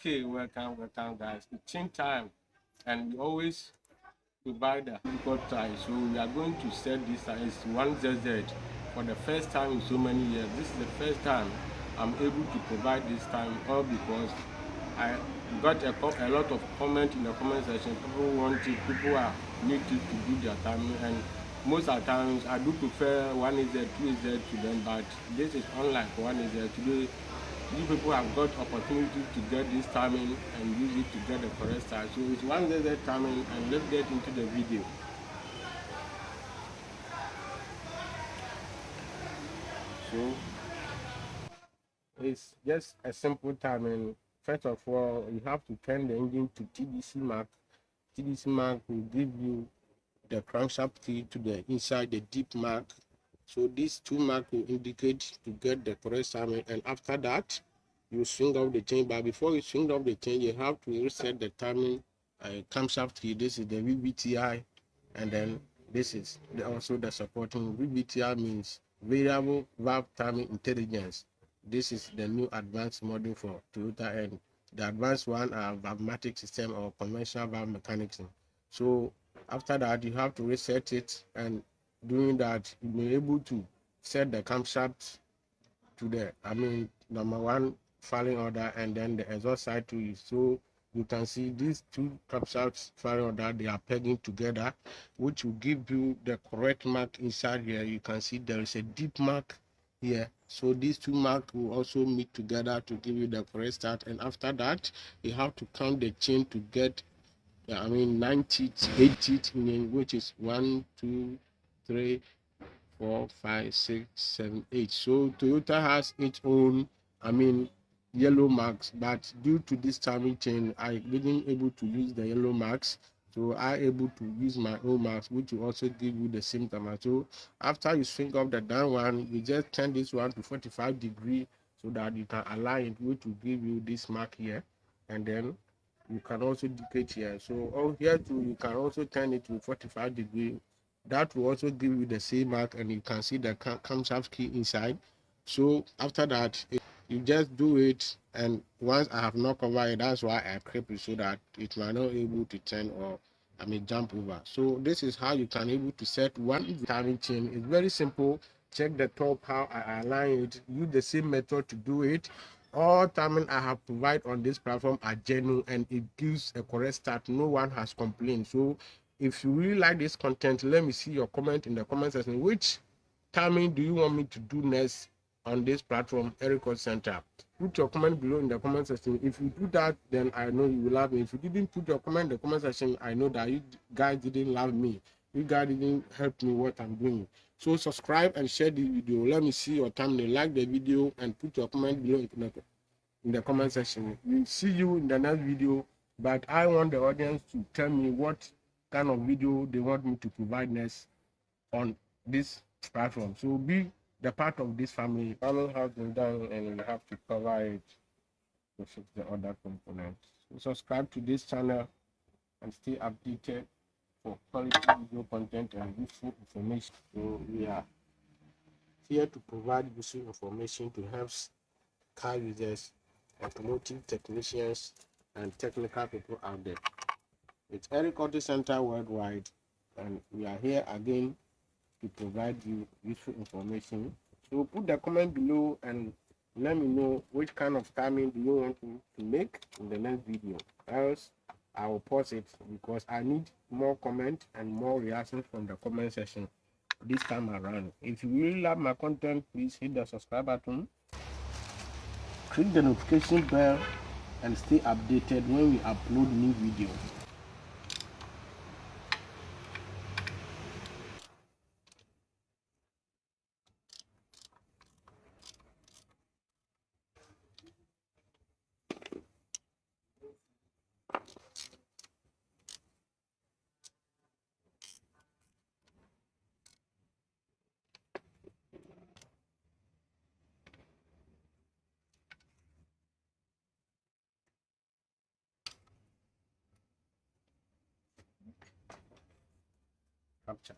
Okay, welcome guys. It's chain time, and we always provide a record time. So we are going to set this as 1zz for the first time in so many years. This is the first time I'm able to provide this time, all because I got a lot of comment in the comment section. People want it, people are need it to do their time, and most of the times I do prefer 1zz, 2zz to them, but this is unlike 1zz. Today you people have got opportunity to get this timing and use it to get the correct style. So it's 1zz timing, and let's get into the video. So it's just a simple timing. First of all, you have to turn the engine to TDC mark. TDC mark will give you the crankshaft key to the inside the deep mark. So these two marks will indicate to get the correct timing, and after that you swing off the chain. But before you swing off the chain, you have to reset the timing camshaft key. This is the VBTI, and then this is also the supporting. VBTI means variable valve timing intelligence. This is the new advanced model for Toyota, and the advanced one are valvematic system or conventional valve mechanism. So after that, you have to reset it, and doing that, you'll be able to set the camshaft to the number one firing order, and then the exhaust side to it. So you can see these two camshafts firing order, they are pegging together, which will give you the correct mark inside here. You can see there is a deep mark here, so these two marks will also meet together to give you the correct start. And after that, you have to count the chain to get 9 teeth, 8 teeth, which is 1 2 3 4 5 6 7 8. So Toyota has its own yellow marks, but due to this timing chain, I didn't able to use the yellow marks, so I able to use my own marks, which will also give you the same time. So after you swing up the down one, you just turn this one to 45 degrees so that you can align it, which will give you this mark here, and then you can also dictate here. So here too, you can also turn it to 45 degrees. That will also give you the same mark, and you can see the camshaft key inside. So after that, you just do it, and once I have not covered it, that's why I clip it, so that it might not able to turn or jump over. So this is how you can able to set one timing chain. It's very simple. Check the top how I align it. Use the same method to do it. All timing I have provided on this platform are genuine, and it gives a correct start. No one has complained. So if you really like this content, let me see your comment in the comment section. Which timing do you want me to do next on this platform, Record Center? Put your comment below in the comment section. If you do that, then I know you will love me. If you didn't put your comment in the comment section, I know that you guys didn't love me. You guys didn't help me what I'm doing. So subscribe and share this video. Let me see your thumbnail. Like the video and put your comment below in the comment section. We'll see you in the next video. But I want the audience to tell me what kind of video they want me to provide next on this platform. So be the part of this family. Panel has been done, and we have to cover it to fix the other components. So subscribe to this channel and stay updated for quality video content and useful information. So we are here to provide useful information to help car users, automotive technicians, and technical people out there. It's Record Center worldwide, and we are here again to provide you useful information. So put the comment below and let me know which kind of timing do you want to make in the next video. Else I will pause it, because I need more comment and more reactions from the comment section this time around. If you really love my content, please hit the subscribe button, click the notification bell, and stay updated when we upload new videos. Capture.